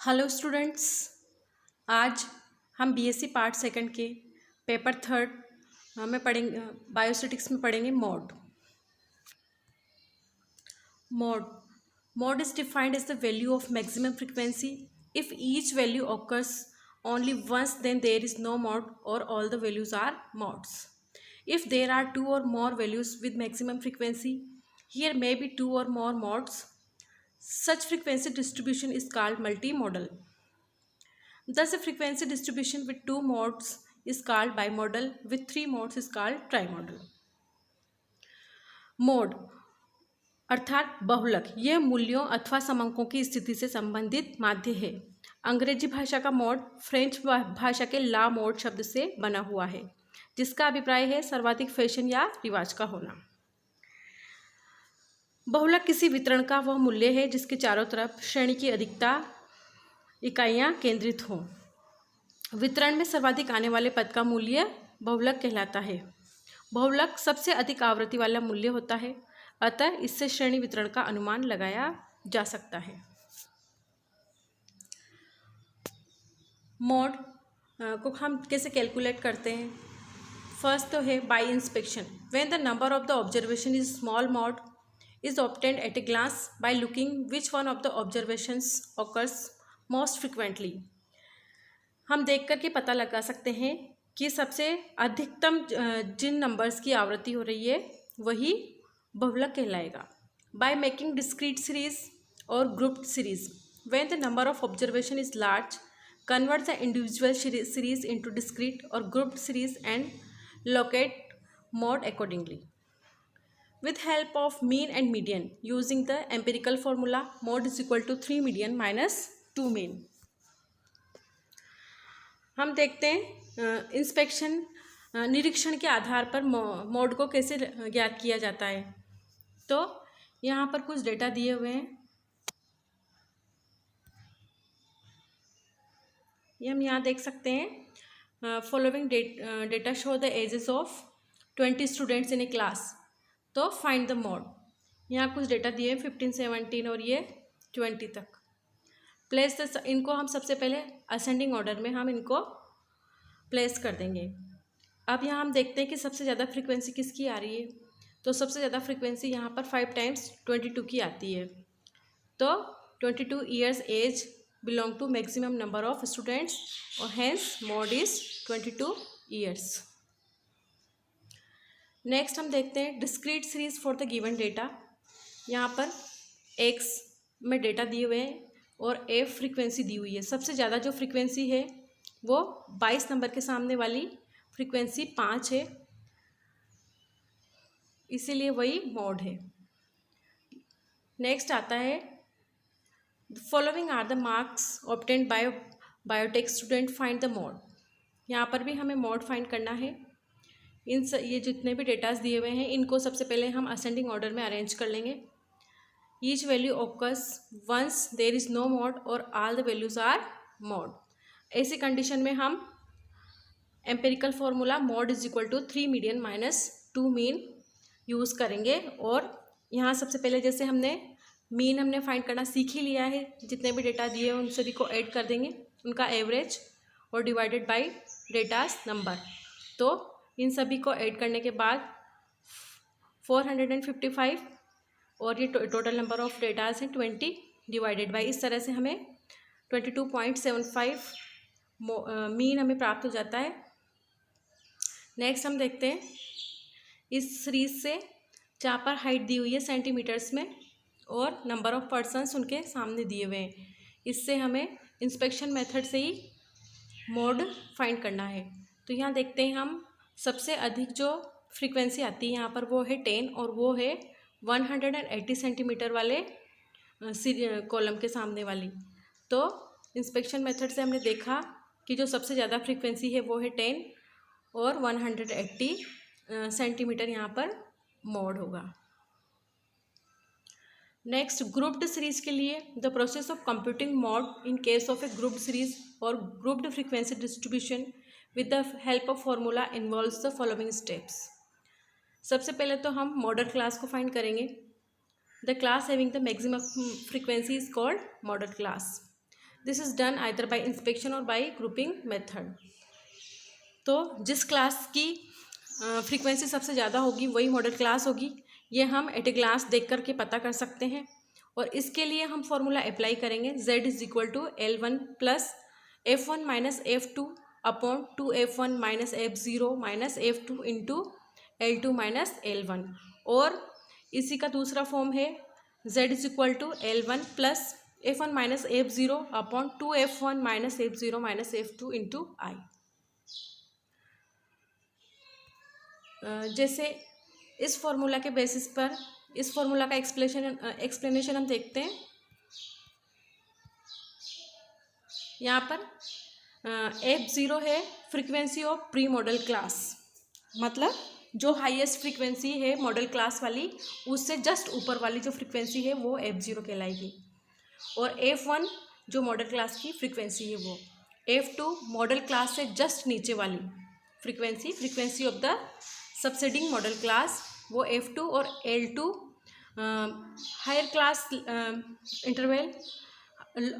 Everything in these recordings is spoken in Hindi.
Hello students. आज हम बीएससी पार्ट सेकंड के पेपर थर्ड में पढ़ेंगे, बायोस्टैटिक्स में पढ़ेंगे mode. Mode is defined as the value of maximum frequency if each value occurs only once, then there is no mode or all the values are modes. If there are two or more values with maximum frequency, here may be two or more modes. Such frequency distribution is called multimodal. Thus, a frequency distribution with two modes is called bimodal, with three modes is called trimodal. Mode अर्थात बहुलक, यह मूल्यों अथवा समंकों की स्थिति से संबंधित माध्य है। अंग्रेजी भाषा का मोड फ्रेंच भाषा के ला मोड शब्द से बना हुआ है, जिसका अभिप्राय है सर्वाधिक फैशन या रिवाज का होना। बहुलक किसी वितरण का वह मूल्य है जिसके चारों तरफ श्रेणी की अधिकता इकाइयाँ केंद्रित हों। वितरण में सर्वाधिक आने वाले पद का मूल्य बहुलक कहलाता है। बहुलक सबसे अधिक आवृत्ति वाला मूल्य होता है, अतः इससे श्रेणी वितरण का अनुमान लगाया जा सकता है। मोड को हम कैसे कैलकुलेट करते हैं? फर्स्ट तो है by inspection. When the number of the observation is small, mode is obtained at a glance by looking which one of the observations occurs most frequently. हम देख कर के पता लगा सकते हैं कि सबसे अधिकतम जिन नंबर्स की आवृत्ति हो रही है वही बहुलक कहलाएगा। बाय मेकिंग डिस्क्रीट सीरीज और grouped series, when the number of observation is large, convert the individual series into discrete और grouped series and locate mode accordingly. With help of mean and median, using the empirical formula, mode is equal to 3 median minus 2 mean. हम देखते हैं इंस्पेक्शन निरीक्षण के आधार पर मोड को कैसे ज्ञात किया जाता है। तो यहाँ पर कुछ डेटा दिए हुए हैं, ये हम यहाँ देख सकते हैं। Following data show the ages of 20 students in a class. तो फाइंड द मोड। यहाँ कुछ डेटा दिए हैं 15, 17 और ये 20 तक। प्लेस द, इनको हम सबसे पहले असेंडिंग ऑर्डर में हम इनको प्लेस कर देंगे। अब यहाँ हम देखते हैं कि सबसे ज़्यादा फ्रीक्वेंसी किसकी आ रही है। तो सबसे ज़्यादा फ्रीक्वेंसी यहाँ पर 5 टाइम्स 22 की आती है। तो 22 years age belong to maximum number of students और hence mode is 22 years. Next हम देखते हैं discrete series for the given data. यहाँ पर एक्स में डेटा दिए हुए हैं और एफ फ्रीक्वेंसी दी हुई है। सबसे ज़्यादा जो फ्रीक्वेंसी है वो 22 नंबर के सामने वाली फ्रीक्वेंसी 5 है, इसीलिए वही मोड है। नेक्स्ट आता है following are the marks obtained by biotech student, find the mode. यहाँ पर भी हमें मोड फाइंड करना है। ये जितने भी डेटास दिए हुए हैं इनको सबसे पहले हम असेंडिंग ऑर्डर में अरेंज कर लेंगे। Each value occurs once there is no mode और all the values are mode। ऐसी कंडीशन में हम empirical formula mode is equal to 3 median minus 2 mean use करेंगे। और यहाँ सबसे पहले जैसे हमने फाइंड करना सीख ही लिया है, जितने भी डेटा दिए हैं उन सभी को ऐड कर देंगे, उनका एवरेज और डिवाइडेड बाय डेटास नंबर। तो इन सभी को ऐड करने के बाद 455 और ये टोटल नंबर ऑफ डेटास हैं 20 डिवाइडेड बाय, इस तरह से हमें 22.75 मीन हमें प्राप्त हो जाता है। नेक्स्ट हम देखते हैं इस सीरीज से जहाँ पर हाइट दी हुई है सेंटीमीटर्स में और नंबर ऑफ पर्सन्स उनके सामने दिए हुए हैं, इससे हमें इंस्पेक्शन मेथड से ही मोड फाइंड करना है। तो यहाँ देखते हैं हम सबसे अधिक जो फ्रीक्वेंसी आती है यहाँ पर वो है 10 और वो है 180 सेंटीमीटर वाले कॉलम के सामने वाली। तो इंस्पेक्शन मेथड से हमने देखा कि जो सबसे ज़्यादा फ्रीक्वेंसी है वो है 10 और 180 सेंटीमीटर यहाँ पर मोड होगा। नेक्स्ट ग्रुप्ड सीरीज के लिए the process of computing mode in case of a grouped series और grouped frequency distribution with the help of formula involves the following steps. सबसे पहले तो हम मॉडल क्लास को फाइंड करेंगे। The class having the maximum frequency is called modal class. This is done either by inspection और बाय ग्रुपिंग मेथड। तो जिस क्लास की फ्रीक्वेंसी सबसे ज़्यादा होगी वही मॉडल क्लास होगी, ये हम एट ए ग्लांस देख करके पता कर सकते हैं। और इसके लिए हम फॉर्मूला अप्लाई करेंगे, z is equal to L1 plus F1 minus F2 upon 2F1 minus F0 minus F2 into L2 minus L1। और इसी का दूसरा फॉर्म है z is equal to L1 plus F1 minus F0 upon 2F1 minus F0 minus F2 into I। जैसे इस फॉर्मूला के बेसिस पर इस फॉर्मूला का एक्सप्लेनेशन हम देखते हैं। यहाँ पर F0 है frequency of pre model class, मतलब जो हाईएस्ट फ्रीक्वेंसी है मॉडल क्लास वाली उससे जस्ट ऊपर वाली जो फ्रीक्वेंसी है वो F0 कहलाएगी। और F1 जो मॉडल क्लास की फ्रीक्वेंसी है वो, F2 मॉडल क्लास से जस्ट नीचे वाली frequency of the succeeding modal class वो F2, और L2 higher class interval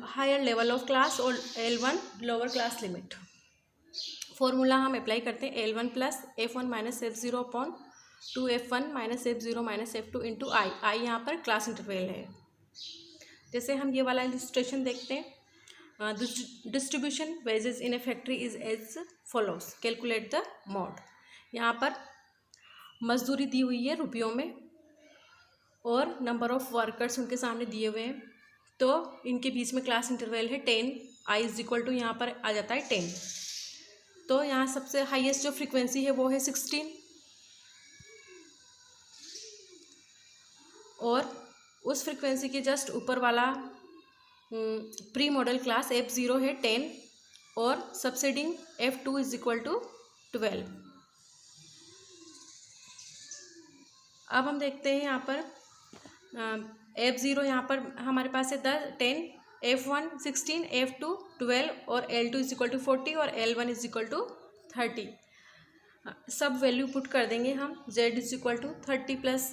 higher level of class, और L1 lower class limit. Formula हम अप्लाई करते हैं L1 plus F1 minus F0 upon 2F1 minus F0 minus F2 into I। यहाँ पर क्लास इंटरवल है। जैसे हम ये वाला इलस्ट्रेशन देखते हैं, distribution wages in a factory is as follows, calculate the mode. यहाँ पर मजदूरी दी हुई है रुपयों में और नंबर ऑफ वर्कर्स उनके सामने दिए हुए हैं, तो इनके बीच में क्लास इंटरवल है 10। I इज इक्वल टू यहाँ पर आ जाता है 10। तो यहाँ सबसे हाईएस्ट जो फ्रीक्वेंसी है वो है 16, और उस फ्रीक्वेंसी के जस्ट ऊपर वाला प्री मॉडल क्लास F0 है 10, और सबसेडिंग F2 इज इक्वल टू 12। अब हम देखते हैं यहाँ पर F0 यहाँ पर हमारे पास है 10, F1 16, F2 12, और L2 इज इक्वल टू 40 और L1 इज इक्वल टू 30। सब वैल्यू पुट कर देंगे हम, z is equal to 30 plus,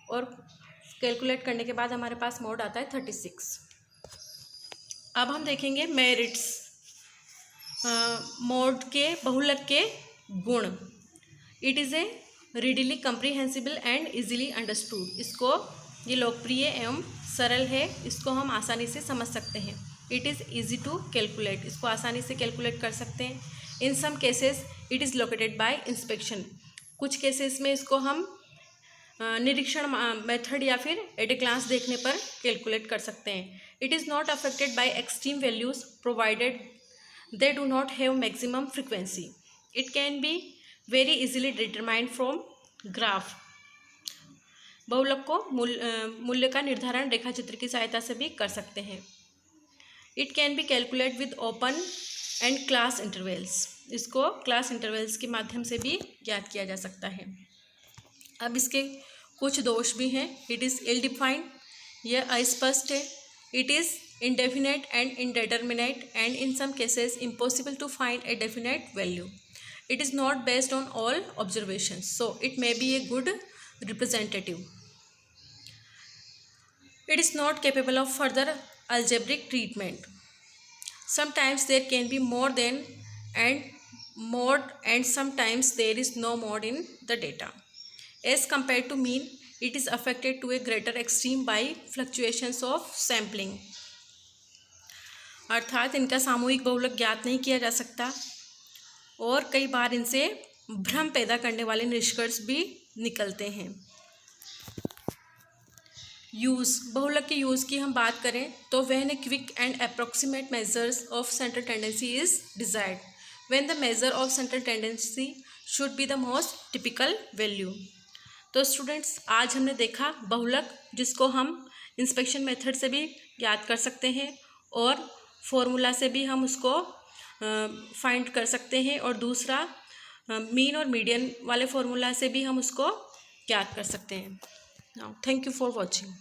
और कैलकुलेट करने के बाद हमारे पास मोड आता है 36। अब हम देखेंगे मेरिट्स, मोड के बहुलक के गुण। It is a readily comprehensible and easily understood, इसको ये लोकप्रिय एवं सरल है, इसको हम आसानी से समझ सकते हैं। It is easy to calculate, इसको आसानी से कैलकुलेट कर सकते हैं। In some cases it is located by inspection, कुछ केसेस में इसको हम निरीक्षण मेथड या फिर एट ए ग्लांस देखने पर कैलकुलेट कर सकते हैं। It is not affected by extreme values provided they do not have maximum frequency. It can be very easily determined from graph, बहुलक को मूल्य का निर्धारण रेखाचित्र की सहायता से भी कर सकते हैं। It can be calculate with open and class intervals, इसको क्लास इंटरवल्स के माध्यम से भी ज्ञात किया जा सकता है। अब इसके कुछ दोष भी हैं। इट इज़ इल डिफाइंड, यह अस्पष्ट है। It is indefinite and indeterminate, and in some cases impossible to find a definite value. It is not based on all observations, so it may be a good representative. It is not capable of further algebraic treatment. Sometimes there can be more than and mode, and sometimes there is no mode in the data. As compared to mean, it is affected to a greater extreme by fluctuations of sampling. अर्थात इनका सामूहिक बहुलक ज्ञात नहीं किया जा सकता, और कई बार इनसे भ्रम पैदा करने वाले निष्कर्ष भी निकलते हैं। यूज़, बहुलक के यूज़ की हम बात करें तो when a quick and approximate measures of central tendency is desired, when the measure of central tendency should be the most typical value. तो स्टूडेंट्स, आज हमने देखा बहुलक, जिसको हम इंस्पेक्शन मेथड से भी ज्ञात कर सकते हैं और फॉर्मूला से भी हम उसको फाइंड कर सकते हैं, और दूसरा मीन और मीडियन वाले फॉर्मूला से भी हम उसको ज्ञात कर सकते हैं। Now thank you for watching.